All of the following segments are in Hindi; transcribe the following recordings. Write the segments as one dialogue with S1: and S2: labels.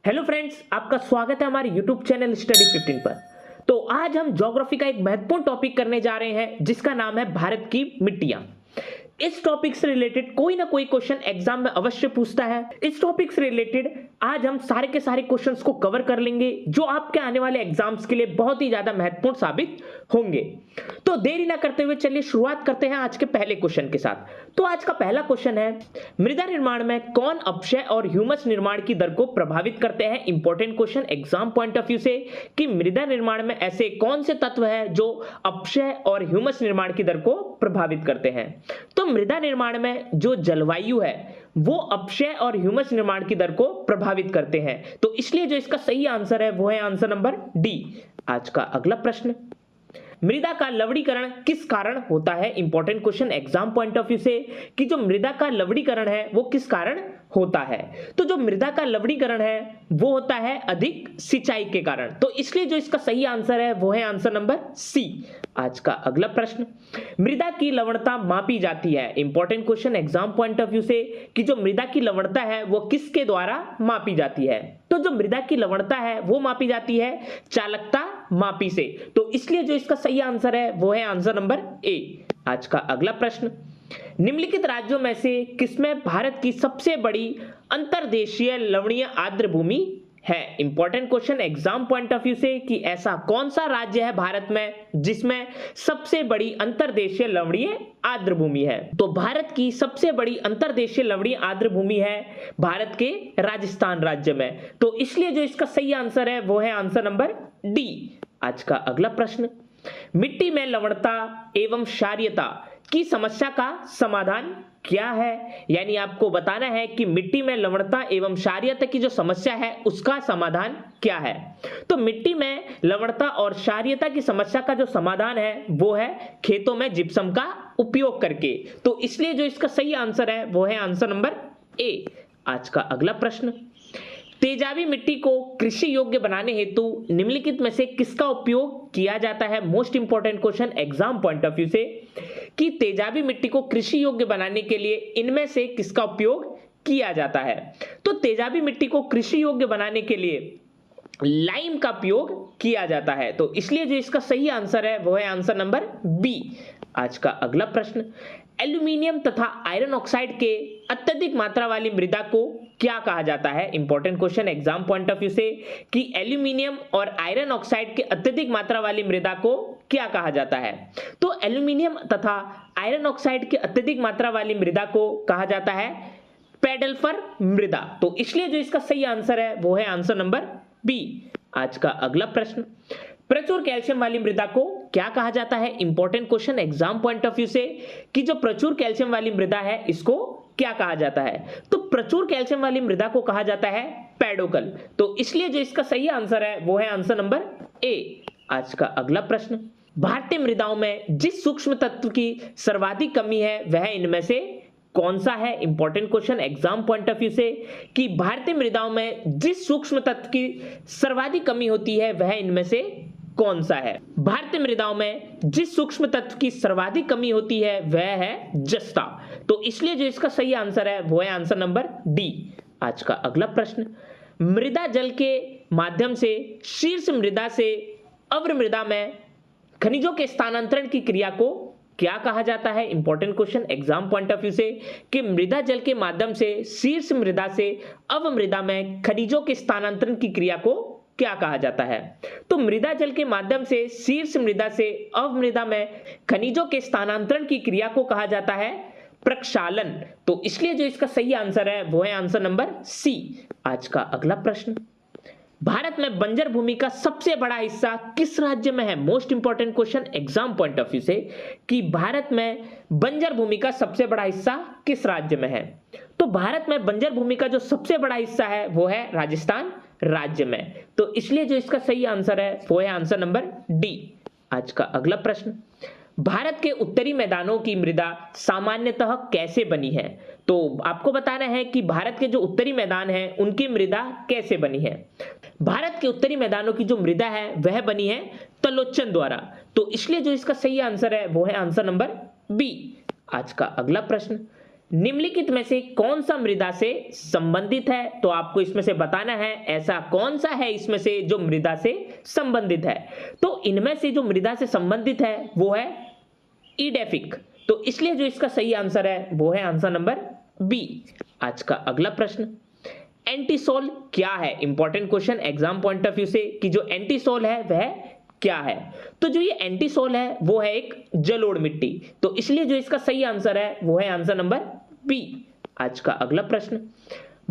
S1: हेलो फ्रेंड्स, आपका स्वागत है हमारे यूट्यूब चैनल स्टडी 15 पर। तो आज हम ज्योग्राफी का एक महत्वपूर्ण टॉपिक करने जा रहे हैं जिसका नाम है भारत की मिट्टियां। इस टॉपिक से रिलेटेड कोई ना कोई क्वेश्चन एग्जाम में अवश्य पूछता है। इस टॉपिक से रिलेटेड आज हम सारे के सारे क्वेश्चंस को कवर कर लेंगे जो आपके आने वाले एग्जाम्स के लिए बहुत ही ज्यादा महत्वपूर्ण साबित होंगे। तो देरी ना करते हुए चलिए शुरुआत करते हैं आज के पहले क्वेश्चन के साथ। तो आज का पहला क्वेश्चन है, मृदा निर्माण में कौन अपक्षय और ह्यूमस निर्माण की दर को प्रभावित करते हैं। Important question exam point of view से कि मृदा निर्माण में ऐसे कौन से तत्व है जो अपक्षय और ह्यूमस निर्माण की दर को प्रभावित करते हैं। तो मृदा निर्माण में जो जलवायु है वो अपक्षय और ह्यूमस निर्माण की दर को प्रभावित करते हैं। तो इसलिए जो इसका सही आंसर है वो है आंसर नंबर डी। आज का अगला प्रश्न, मृदा का लवणीकरण किस कारण होता है। Important question exam point of view से कि जो मृदा का लवणीकरण है वो किस कारण होता है। तो जो मृदा का लवणीकरण है वो होता है अधिक सिंचाई के कारण। तो इसलिए जो इसका सही आंसर है वो है आंसर नंबर सी। आज का अगला प्रश्न, मृदा की लवणता मापी जाती है। Important question exam point of view से कि जो मृदा की लवणता है वो किसके द्वारा मापी जाती है। तो जो मृदा की लवणता है वो मापी जाती है चालकता मापी से। तो इसलिए जो इसका सही आंसर है वो है आंसर नंबर ए। आज का अगला प्रश्न, निम्नलिखित राज्यों में से किसमें भारत की सबसे बड़ी अंतर्देशीय लवणीय आर्द्र भूमि है। Important question exam point of view से कि ऐसा कौन सा राज्य है भारत में जिसमें सबसे बड़ी अंतर्देशीय लवणीय आर्द्र भूमि है। तो भारत की सबसे बड़ी अंतर्देशीय लवणीय आर्द्र भूमि है भारत के राजस्थान राज्य में। तो इसलिए जो इसका सही आंसर है वो है आंसर नंबर डी। आज का अगला प्रश्न, मिट्टी में लवणता एवं क्षारीयता की समस्या का समाधान क्या है। यानी आपको बताना है कि मिट्टी में लवणता एवं क्षारीयता की जो समस्या है उसका समाधान क्या है। तो मिट्टी में लवणता और क्षारीयता की समस्या का जो समाधान है वो है खेतों में जिप्सम का उपयोग करके। तो इसलिए जो इसका सही आंसर है वो है आंसर नंबर ए। आज का अगला प्रश्न, तेजाबी मिट्टी को कृषि योग्य बनाने हेतु निम्नलिखित में से किसका उपयोग किया जाता है। Most important question exam point of view से कि तेजाबी मिट्टी को कृषि योग्य बनाने के लिए इनमें से किसका उपयोग किया जाता है। तो तेजाबी मिट्टी को कृषि योग्य बनाने के लिए लाइम का उपयोग किया जाता है। तो इसलिए जो इसका सही आंसर है वो है आंसर नंबर बी। आज का अगला प्रश्न, एल्यूमिनियम तथा आयरन ऑक्साइड के अत्यधिक मात्रा वाली मृदा को क्या कहा जाता है। Important question exam point of view से कि एल्यूमिनियम और आयरन ऑक्साइड के अत्यधिक मात्रा वाली मृदा को क्या कहा जाता है। तो एल्यूमिनियम तथा आयरन ऑक्साइड के अत्यधिक मात्रा वाली मृदा को कहा जाता है पेडल्फर मृदा। तो इसलिए जो इसका सही आंसर है वो है आंसर नंबर बी। आज का अगला प्रश्न, प्रचुर कैल्शियम वाली मृदा को क्या कहा जाता है। Important question exam point of view से कि जो प्रचुर कैल्शियम वाली मृदा है इसको क्या कहा जाता है। तो प्रचुर कैल्शियम वाली मृदा को कहा जाता है पैडोकल। तो इसलिए जो इसका सही आंसर है वो है आंसर नंबर ए। आज का अगला प्रश्न, भारतीय मृदाओं में जिस सूक्ष्म तत्व की सर्वाधिक कमी है वह इनमें से कौन सा है। Important question exam point of view से कि भारतीय मृदाओं में जिस सूक्ष्म तत्व की सर्वाधिक कमी होती है वह इनमें से कौन सा है। भारतीय मृदाओं में जिस सूक्ष्म तत्व की सर्वाधिक कमी होती है वह है जस्ता। तो इसलिए जो इसका सही आंसर है वो है आंसर नंबर डी। आज का अगला प्रश्न, मृदा जल के माध्यम से शीर्ष मृदा से अव्र मृदा में खनिजों के स्थानांतरण की क्रिया को क्या कहा जाता है। Important question exam point of view से कि मृदा जल के माध्यम से शीर्ष मृदा से अवमृदा में खनिजों के स्थानांतरण की क्रिया को क्या कहा जाता है। तो मृदा जल के माध्यम से शीर्ष मृदा से अवमृदा में खनिजों के स्थानांतरण की क्रिया को कहा जाता है प्रक्षालन। तो इसलिए जो इसका सही आंसर है वो है आंसर नंबर सी। आज का अगला प्रश्न, भारत में बंजर भूमि का सबसे बड़ा हिस्सा किस राज्य में है। Most important question exam point of view से कि भारत में बंजर भूमि का सबसे बड़ा हिस्सा किस राज्य में है। तो भारत में बंजर भूमि का जो सबसे बड़ा हिस्सा है वो है राजस्थान राज्य में। तो इसलिए जो इसका सही आंसर है वो है आंसर नंबर डी। आज का अगला प्रश्न, भारत के उत्तरी मैदानों की मृदा सामान्यतः कैसे बनी है। तो आपको बताना है कि भारत के जो उत्तरी मैदान हैं उनकी मृदा कैसे बनी है। भारत के उत्तरी मैदानों की जो मृदा है वह बनी है तलोचन द्वारा। तो इसलिए जो इसका सही आंसर है वो है आंसर नंबर बी। आज का अगला प्रश्न, निम्नलिखित में से कौन सा मृदा से संबंधित है? तो आपको इसमें से बताना है ऐसा कौन सा है इसमें से जो मृदा से संबंधित है। तो इनमें से जो मृदा से संबंधित है वो है ईडेफिक। तो इसलिए जो इसका सही आंसर है वो है आंसर नंबर बी। आज का अगला प्रश्न, एंटीसोल क्या है? Important question exam point of view से कि जो एंटीसोल है वह क्या है। तो जो ये एंटीसोल है वो है एक जलोढ़ मिट्टी। तो इसलिए जो इसका सही आंसर है वो है आंसर नंबर बी। आज का अगला प्रश्न,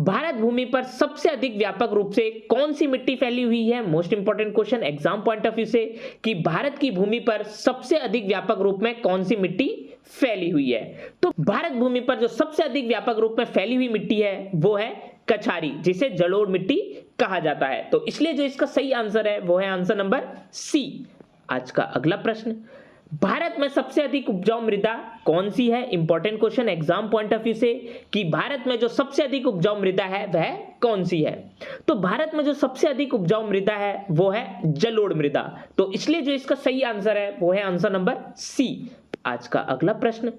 S1: भारत भूमि पर सबसे अधिक व्यापक रूप से कौन सी मिट्टी फैली हुई है? Most important question exam point of view से कि भारत की भूमि पर सबसे अधिक व्यापक रूप में कौन सी मिट्टी फैली हुई है। तो भारत भूमि पर जो सबसे अधिक व्यापक रूप में फैली हुई मिट्टी है वो है कछारी, जिसे जलोढ़ मिट्टी कहा जाता है। तो इसलिए जो इसका सही आंसर है वो है आंसर नंबर सी। आज का अगला प्रश्न, भारत में सबसे अधिक उपजाऊ मृदा कौन सी है? Important question exam point of view से कि भारत में जो सबसे अधिक उपजाऊ मृदा है वह कौन सी है। तो भारत में जो सबसे अधिक उपजाऊ मृदा है वो है जलोढ़ मृदा। तो इसलिए जो इसका सही आंसर है वो है आंसर नंबर सी। आज का अगला प्रश्न,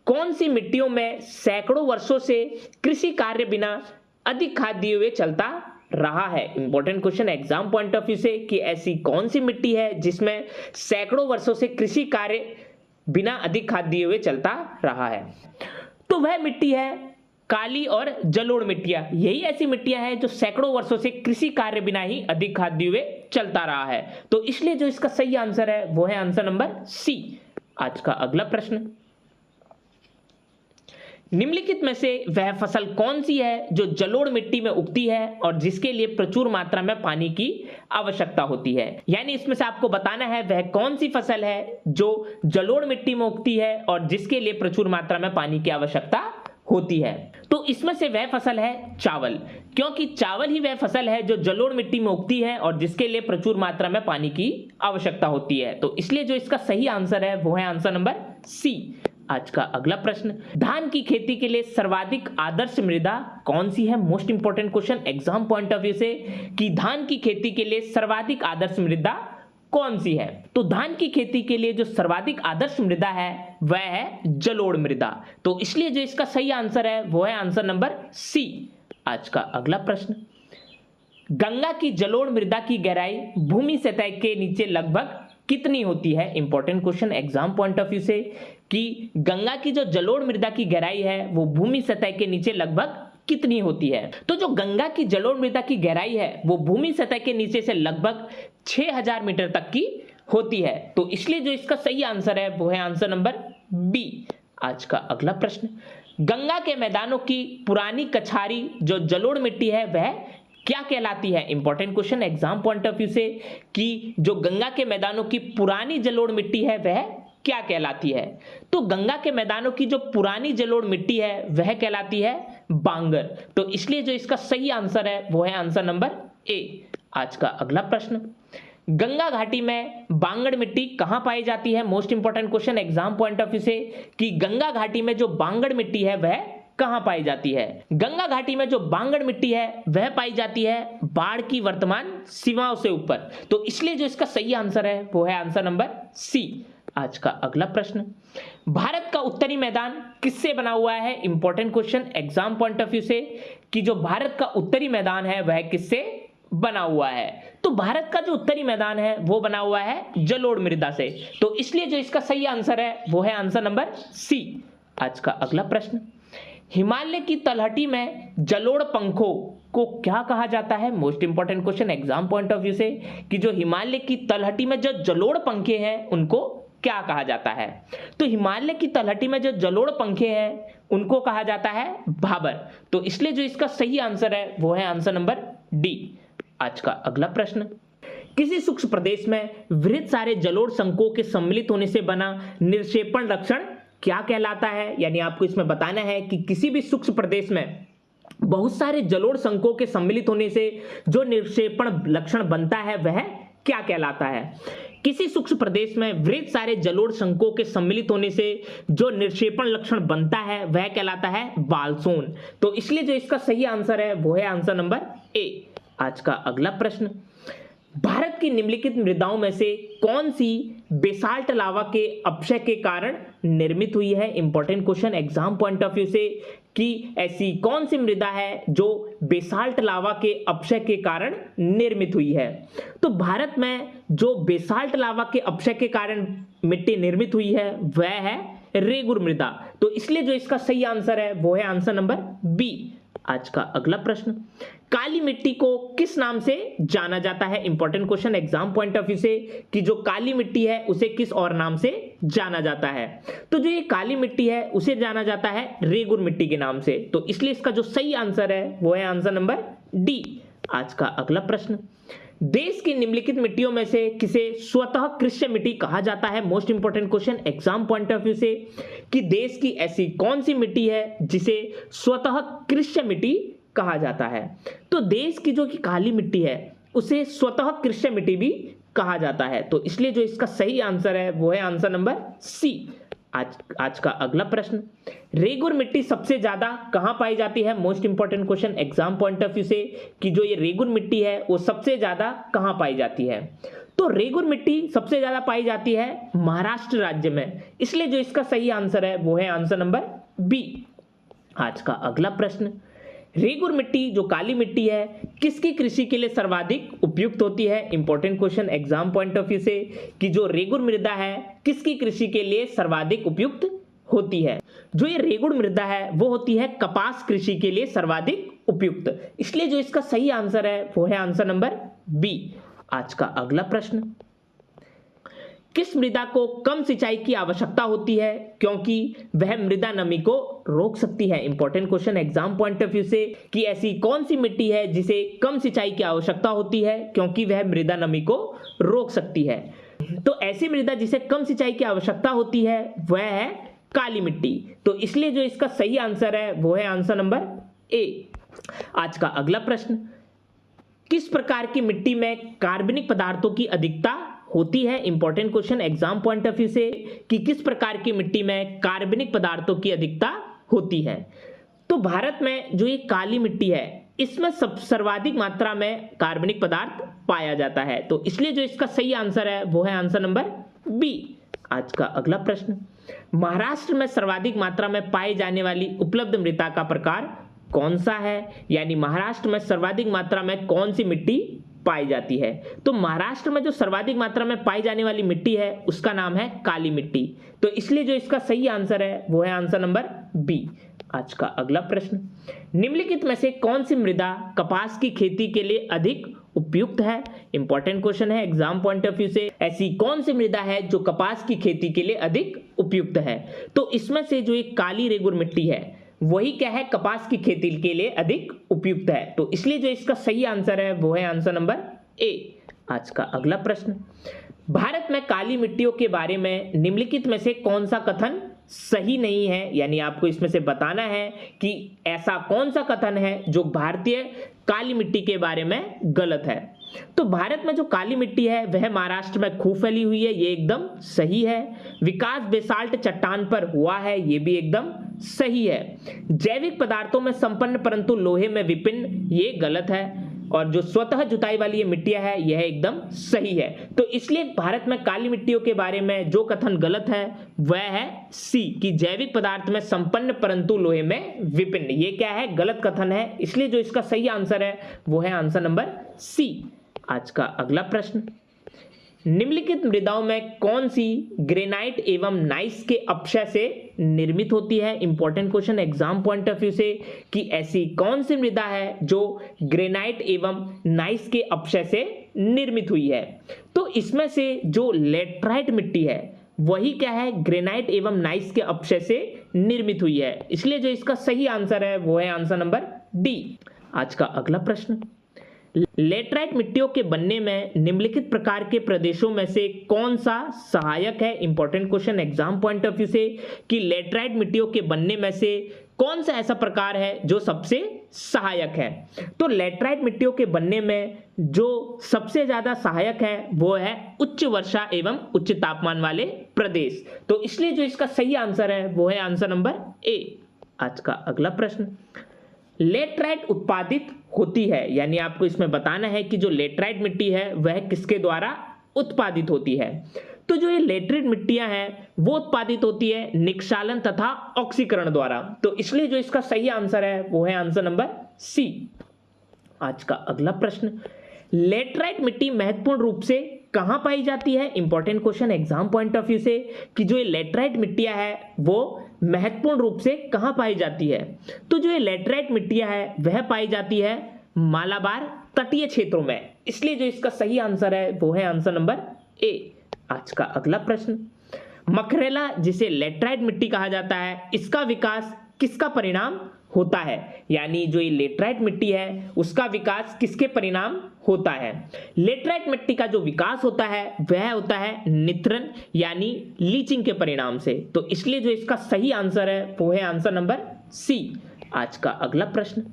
S1: कौन सी मिट्टियों में सैकड़ों वर्षों से कृषि कार्य बिना अधिक खाद दिए हुए चलता रहा है? Important question exam point of view से कि ऐसी कौन सी मिट्टी है जिसमें सैकड़ों वर्षों से कृषि कार्य बिना अधिक खाद दिए हुए चलता रहा है। तो वह मिट्टी है काली और जलोढ़ मिट्टियां। यही ऐसी मिट्टियां हैं जो सैकड़ों वर्षों से कृषि कार्य बिना ही अधिक खाद दिए हुए चलता रहा है। तो इसलिए जो इसका सही आंसर है वो है आंसर नंबर सी। आज का अगला प्रश्न, निम्नलिखित में से वह फसल कौन सी है जो जलोढ़ मिट्टी में उगती है और जिसके लिए प्रचुर मात्रा में पानी की आवश्यकता होती है? यानी इसमें से आपको बताना है वह कौन सी फसल है जो जलोढ़ मिट्टी में उगती है और जिसके लिए प्रचुर मात्रा में पानी की आवश्यकता होती है। तो इसमें से वह फसल है चावल, क्योंकि चावल ही वह फसल है जो जलोढ़ मिट्टी में उगती है और जिसके लिए प्रचुर मात्रा में पानी की आवश्यकता होती है। तो इसलिए जो इसका सही आंसर है वो है आंसर नंबर सी। आज का अगला प्रश्न, धान की खेती के लिए सर्वाधिक आदर्श मृदा कौन सी है? Most important question exam point of view से कि धान की खेती के लिए सर्वाधिक आदर्श मृदा कौन सी है। तो धान की खेती के लिए जो सर्वाधिक आदर्श मृदा है वह है जलोढ़ मृदा। तो इसलिए जो इसका सही आंसर है वो है आंसर नंबर सी। आज का अगला प्रश्न, गंगा की जलोढ़ मृदा की गहराई भूमि सतह के नीचे लगभग कितनी होती है? Important question exam point of view से कि गंगा की जो जलोढ़ मृदा की गहराई है वो भूमि सतह के नीचे लगभग कितनी होती है। तो जो गंगा की जलोढ़ मृदा की गहराई है वो भूमि सतह के नीचे से लगभग 6000 मीटर तक की होती है। तो इसलिए जो इसका सही आंसर है वो है आंसर नंबर बी। आज का अगला प्रश्न, गंगा के मैदानों की पुरानी कछारी जो जलोढ़ मिट्टी है वह क्या कहलाती है? Important question exam point of view से कि जो गंगा के मैदानों की पुरानी जलोढ़ मिट्टी है वह क्या कहलाती है। तो गंगा के मैदानों की जो पुरानी जलोढ़ मिट्टी है वह कहलाती है बांगर। तो इसलिए जो इसका सही आंसर है वो है आंसर नंबर ए। आज का अगला प्रश्न, गंगा घाटी में बांगड़ मिट्टी कहां पाई जाती है? Most important question exam point of view से कि गंगा घाटी में जो बांगड़ मिट्टी है वह कहां पाई जाती है। गंगा घाटी में जो बांगड़ मिट्टी है वह पाई जाती है बाढ़ की वर्तमान सीमाओं से ऊपर। तो इसलिए जो इसका सही आंसर है वो है आंसर नंबर सी। आज का अगला प्रश्न, भारत का उत्तरी मैदान किससे बना हुआ है? Important question exam point of view से कि जो भारत का उत्तरी मैदान है वह किससे बना हुआ है। तो भारत का जो उत्तरी मैदान है वो बना हुआ है जलोढ़ मृदा से। तो इसलिए जो इसका सही आंसर है वो है आंसर नंबर सी। आज का अगला प्रश्न, हिमालय की तलहटी में जलोढ़ पंखों को क्या कहा जाता है? Most important question exam point of view से कि जो हिमालय की तलहटी में जो जलोढ़ पंखे हैं उनको क्या कहा जाता है। तो हिमालय की तलहटी में जो जलोढ़ पंखे हैं उनको कहा जाता है भाबर। तो इसलिए जो इसका सही आंसर है वो है आंसर नंबर डी। आज का अगला प्रश्न, किसी सूक्ष्म प्रदेश में वृहत सारे जलोढ़ संकों के सम्मिलित होने से बना निक्षेपण लक्षण क्या कहलाता है? यानी आपको इसमें बताना है कि किसी भी सूक्ष्म प्रदेश में बहुत सारे जलोढ़ संकों के सम्मिलित होने से जो निक्षेपण लक्षण बनता है वह क्या कहलाता है। किसी सूक्ष्म प्रदेश में वृहत सारे जलोढ़ संकों के सम्मिलित होने से जो निक्षेपण लक्षण बनता है वह कहलाता है बालसोन। तो इसलिए जो इसका सही आंसर है वो है आंसर नंबर ए। आज का अगला प्रश्न, भारत की निम्नलिखित मृदाओं में से कौन सी बेसाल्ट लावा के अपक्षय के कारण निर्मित हुई है? Important question exam point of view से कि ऐसी कौन सी मृदा है जो बेसाल्ट लावा के अपक्षय के कारण निर्मित हुई है? तो भारत में जो बेसाल्ट लावा के अपक्षय के कारण मिट्टी निर्मित हुई है वह है रेगुर मृदा। तो इसलिए जो इसका सही आंसर है वो है आंसर नंबर बी। आज का अगला प्रश्न, काली मिट्टी को किस नाम से जाना जाता है? Important question exam point of view से कि जो काली मिट्टी है उसे किस और नाम से जाना जाता है? तो जो ये काली मिट्टी है उसे जाना जाता है रेगुर मिट्टी के नाम से। तो इसलिए इसका जो सही आंसर है वो है आंसर नंबर डी। आज का अगला प्रश्न, देश की निम्नलिखित मिट्टियों में से किसे स्वतः कृष्य मिट्टी कहा जाता है? Most important question exam point of view से कि देश की ऐसी कौन सी मिट्टी है जिसे स्वतः कृष्य मिट्टी कहा जाता है? तो देश की जो कि काली मिट्टी है उसे स्वतः कृष्य मिट्टी भी कहा जाता है। तो इसलिए जो इसका सही आंसर है वो है आंसर नंबर सी। आज का अगला प्रश्न, रेगुर मिट्टी सबसे ज्यादा कहां पाई जाती है? Most important question exam point of view से कि जो ये रेगुर मिट्टी है वो सबसे ज्यादा कहां पाई जाती है? तो रेगुर मिट्टी सबसे ज्यादा पाई जाती है महाराष्ट्र राज्य में। इसलिए जो इसका सही आंसर है वो है आंसर नंबर बी। आज का अगला प्रश्न, रेगुर मिट्टी जो काली मिट्टी है किसकी कृषि के लिए सर्वाधिक उपयुक्त होती है? Important question exam point of view से कि जो रेगुर मृदा है किसकी कृषि के लिए सर्वाधिक उपयुक्त होती है? जो ये रेगुर मृदा है वो होती है कपास कृषि के लिए सर्वाधिक उपयुक्त। इसलिए जो इसका सही आंसर है वो है आंसर नंबर बी। आज का अगला प्रश्न, किस मृदा को कम सिंचाई की आवश्यकता होती है क्योंकि वह मृदा नमी को रोक सकती है? Important question exam point of view से कि ऐसी कौन सी मिट्टी है जिसे कम सिंचाई की आवश्यकता होती है क्योंकि वह मृदा नमी को रोक सकती है? तो ऐसी मृदा जिसे कम सिंचाई की आवश्यकता होती है वह है काली मिट्टी। तो इसलिए जो इसका सही आंसर है वो है आंसर नंबर ए। आज का अगला प्रश्न, किस प्रकार की मिट्टी में कार्बनिक पदार्थों की अधिकता होती है? Important question exam point of view से कि किस प्रकार की मिट्टी में कार्बनिक पदार्थों की अधिकता होती है? तो भारत में जो ये काली मिट्टी है इसमें सर्वाधिक मात्रा में कार्बनिक पदार्थ पाया जाता है। तो इसलिए जो इसका सही आंसर है वो है आंसर नंबर बी। आज का अगला प्रश्न, महाराष्ट्र में सर्वाधिक मात्रा में पाई जाने वाली उपलब्ध मृदा का प्रकार कौन सा है? यानी महाराष्ट्र में सर्वाधिक मात्रा में कौन सी मिट्टी पाई जाती है? तो महाराष्ट्र में जो सर्वाधिक मात्रा में पाई जाने वाली मिट्टी है उसका नाम है काली मिट्टी। तो इसलिए जो इसका सही आंसर है वो है आंसर नंबर बी। आज का अगला प्रश्न, निम्नलिखित में से कौन सी मृदा कपास की खेती के लिए अधिक उपयुक्त है? इंपॉर्टेंट क्वेश्चन है एग्जाम पॉइंट ऑफ व्यू से, ऐसी कौन सी मृदा है जो कपास की खेती के लिए अधिक उपयुक्त है? तो इसमें से जो एक काली रेगुर मिट्टी है वही क्या है कपास की खेती के लिए अधिक उपयुक्त है। तो इसलिए जो इसका सही आंसर है वो है आंसर नंबर ए। आज का अगला प्रश्न, भारत में काली मिट्टियों के बारे में निम्नलिखित में से कौन सा कथन सही नहीं है? यानी आपको इसमें से बताना है कि ऐसा कौन सा कथन है जो भारतीय काली मिट्टी के बारे में गलत है। तो भारत में जो काली मिट्टी है वह महाराष्ट्र में खूब फैली हुई है, ये एकदम सही है। विकास बेसाल्ट चट्टान पर हुआ है, ये भी एकदम सही है। जैविक पदार्थों में संपन्न परंतु लोहे में विभिन्न, ये गलत है। और जो स्वतः जुताई वाली ये मिट्टियां है यह एकदम सही है। तो इसलिए भारत में काली मिट्टियों के बारे में जो कथन गलत है वह है सी कि जैविक पदार्थ में संपन्न परंतु लोहे में विभिन्न, ये क्या है गलत कथन है। इसलिए जो इसका सही आंसर है वो है आंसर नंबर सी। आज का अगला प्रश्न, निम्नलिखित मृदाओं में कौन सी ग्रेनाइट एवं नाइस के अपक्षय से निर्मित होती है? Important question exam point of view से कि ऐसी कौन सी मृदा है जो ग्रेनाइट एवं नाइस के अपक्षय से निर्मित हुई है? तो इसमें से जो लेटराइट मिट्टी है वही क्या है ग्रेनाइट एवं नाइस के अपक्षय से निर्मित हुई है। इसलिए जो इसका सही आंसर है वो है आंसर नंबर डी। आज का अगला प्रश्न, लेटराइट मिट्टियों के बनने में निम्नलिखित प्रकार के प्रदेशों में से कौन सा सहायक है? Important question exam point of view से कि लेटराइट मिट्टियों के बनने में से कौन सा ऐसा प्रकार है जो सबसे सहायक है? तो लेटराइट मिट्टियों के बनने में जो सबसे ज्यादा सहायक है वो है उच्च वर्षा एवं उच्च तापमान वाले प्रदेश। तो इसलिए जो इसका सही आंसर है वो है आंसर नंबर ए। आज का अगला प्रश्न, लेटराइट उत्पादित होती है, यानी आपको इसमें बताना है कि जो लेटराइट मिट्टी है वह किसके द्वारा उत्पादित होती है। तो जो ये लेटराइट मिट्टियां हैं वो उत्पादित होती है निक्षालन तथा ऑक्सीकरण द्वारा। तो इसलिए जो इसका सही आंसर है वो है आंसर नंबर सी। आज का अगला प्रश्न, लेटराइट मिट्टी महत्वपूर्ण रूप से कहां पाई जाती है? Important question exam point of view से कि जो ये लेटराइट मिट्टियां है वो महत्वपूर्ण रूप से कहां पाई जाती है। तो जो ये लेटराइट मिट्टियां है वह पाई जाती है मालाबार तटीय क्षेत्रों में, इसलिए जो इसका सही आंसर है वो है आंसर नंबर ए। आज का अगला प्रश्न, मखरेला जिसे लेटराइट मिट्टी कहा जाता है इसका विकास किसका परिणाम होता है? यानी जो ये लेटराइट मिट्टी है उसका विकास किसके परिणाम होता है? लेटराइट मिट्टी का जो विकास होता है वह होता है निथरन यानी लीचिंग के परिणाम से। तो इसलिए जो इसका सही आंसर है वो है आंसर नंबर सी। आज का अगला प्रश्न,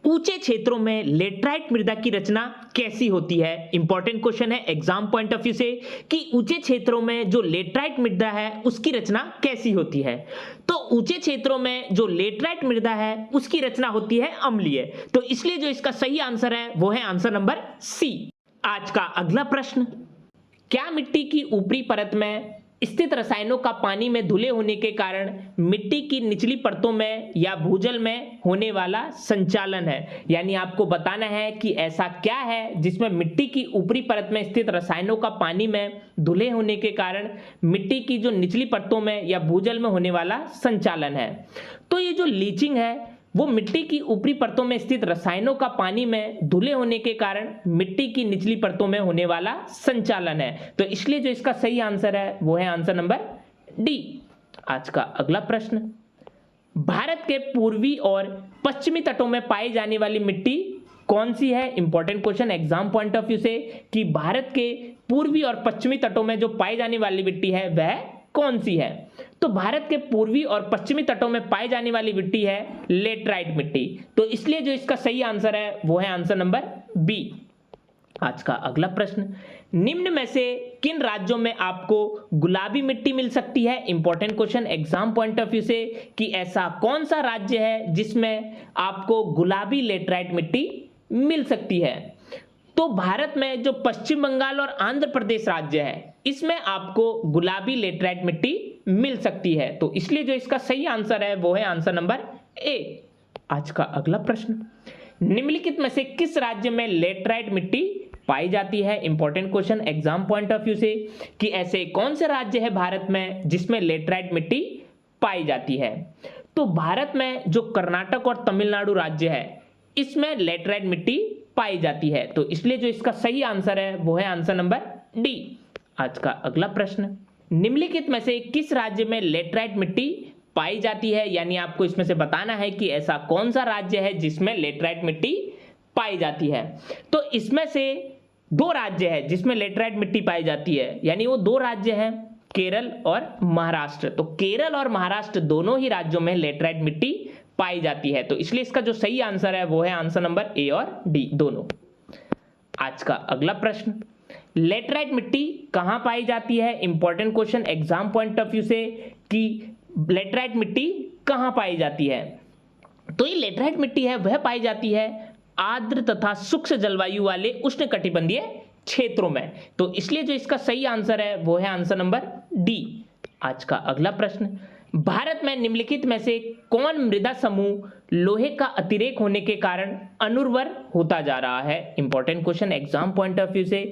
S1: ऊंचे क्षेत्रों में लेटराइट मृदा की रचना कैसी होती है? इंपॉर्टेंट क्वेश्चन है एग्जाम पॉइंट ऑफ व्यू से कि ऊंचे क्षेत्रों में जो लेटराइट मृदा है उसकी रचना कैसी होती है। तो ऊंचे क्षेत्रों में जो लेटराइट मृदा है उसकी रचना होती है अम्लीय। तो इसलिए जो इसका सही आंसर है वो है आंसर नंबर सी। आज का अगला प्रश्न, क्या मिट्टी की ऊपरी परत में स्थित रसायनों का पानी में धुले होने के कारण मिट्टी की निचली परतों में या भूजल में होने वाला संचालन है? यानी आपको बताना है कि ऐसा क्या है जिसमें मिट्टी की ऊपरी परत में स्थित रसायनों का पानी में धुले होने के कारण मिट्टी की जो निचली परतों में या भूजल में होने वाला संचालन है। तो ये जो लीचिंग है वो मिट्टी की ऊपरी परतों में स्थित रसायनों का पानी में धुले होने के कारण मिट्टी की निचली परतों में होने वाला संचालन है। तो इसलिए जो इसका सही आंसर है वो है आंसर नंबर डी। आज का अगला प्रश्न, भारत के पूर्वी और पश्चिमी तटों में पाई जाने वाली मिट्टी कौन सी है? Important question exam point of view से कि भारत के पूर्वी और पश्चिमी तटों में जो पाई जाने वाली मिट्टी है वह कौन सी है? तो भारत के पूर्वी और पश्चिमी तटों में पाई जाने वाली मिट्टी है लेटराइट मिट्टी। तो इसलिए जो इसका सही आंसर है वो है आंसर नंबर बी। आज का अगला प्रश्न, निम्न में से किन राज्यों में आपको गुलाबी मिट्टी मिल सकती है? Important question exam point of view से कि ऐसा कौन सा राज्य है जिसमें आपको गुलाबी लेटराइट मिट्टी मिल सकती है। तो भारत में जो पश्चिम बंगाल और आंध्र प्रदेश राज्य है इसमें आपको गुलाबी लेटराइट मिट्टी मिल सकती है। तो इसलिए जो इसका सही आंसर है वो है आंसर नंबर ए। आज का अगला प्रश्न, निम्नलिखित में से किस राज्य में लेटराइट मिट्टी पाई जाती है? Important question exam point of view से कि ऐसे कौन से राज्य है भारत में जिसमें लेटराइट मिट्टी पाई जाती है। तो भारत में जो कर्नाटक और तमिलनाडु राज्य है इसमें लेटराइट मिट्टी पाई जाती है। तो इसलिए जो इसका सही आंसर है वो है आंसर नंबर डी। आज का अगला प्रश्न, निम्नलिखित में से किस राज्य में लेटराइट मिट्टी पाई जाती है? यानी आपको इसमें से बताना है कि ऐसा कौन सा राज्य है जिसमें लेटराइट मिट्टी पाई जाती है। तो इसमें से दो राज्य है जिसमें लेटराइट मिट्टी पाई जाती है, यानी वो दो राज्य हैं केरल और महाराष्ट्र। तो केरल और महाराष्ट्र दोनों ही राज्यों में लेटराइट मिट्टी पाई जाती है। तो इसलिए इसका जो सही आंसर है वो है आंसर नंबर ए और डी दोनों। आज का अगला प्रश्न, लेटराइट मिट्टी कहां पाई जाती है? Important question exam point of view से कि लेटराइट मिट्टी कहां पाई जाती है। तो ये लेटराइट मिट्टी है वह पाई जाती है आर्द्र तथा शुष्क जलवायु वाले उष्णकटिबंधीय क्षेत्रों में। तो इसलिए जो इसका सही आंसर है वो है आंसर नंबर डी। आज का अगला प्रश्न, भारत में निम्नलिखित में से कौन मृदा समूह लोहे का अतिरेक होने के कारण अनुर्वर होता जा रहा है? Important question exam point of view से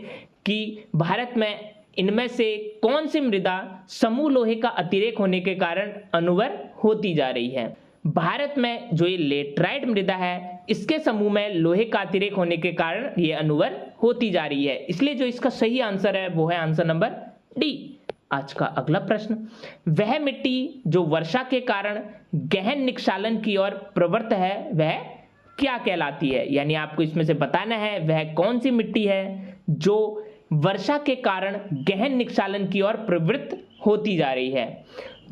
S1: कि भारत में इनमें से कौन सी मृदा समूह लोहे का अतिरेक होने के कारण अनुर्वर होती जा रही है। भारत में जो ये लेटराइट मृदा है इसके समूह में लोहे का अतिरेक होने के कारण ये अनुर्वर होती जा रही है। इसलिए जो इसका सही आंसर है वो है आंसर नंबर डी। आज का अगला प्रश्न, वह मिट्टी जो वर्षा के कारण गहन निक्षालन की ओर प्रवृत्त है वह क्या कहलाती है? यानी आपको इसमें से बताना है वह कौन सी मिट्टी है जो वर्षा के कारण गहन निक्षालन की ओर प्रवृत्त होती जा रही है।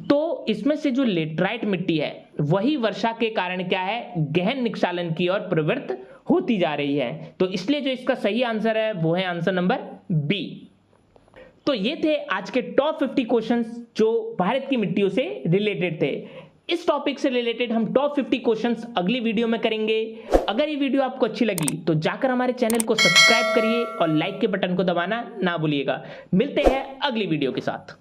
S1: तो इसमें से जो लेटराइट मिट्टी है वही वर्षा के कारण क्या है, गहन निक्षालन की ओर प्रवृत्त होती जा रही है। तो इसलिए जो इसका सही आंसर है वो है आंसर नंबर बी। तो ये थे आज के टॉप 50 क्वेश्चंस जो भारत की मिट्टियों से रिलेटेड थे। इस टॉपिक से रिलेटेड हम टॉप 50 क्वेश्चंस अगली वीडियो में करेंगे। अगर ये वीडियो आपको अच्छी लगी तो जाकर हमारे चैनल को सब्सक्राइब करिए और लाइक के बटन को दबाना ना भूलिएगा। मिलते हैं अगली वीडियो के साथ।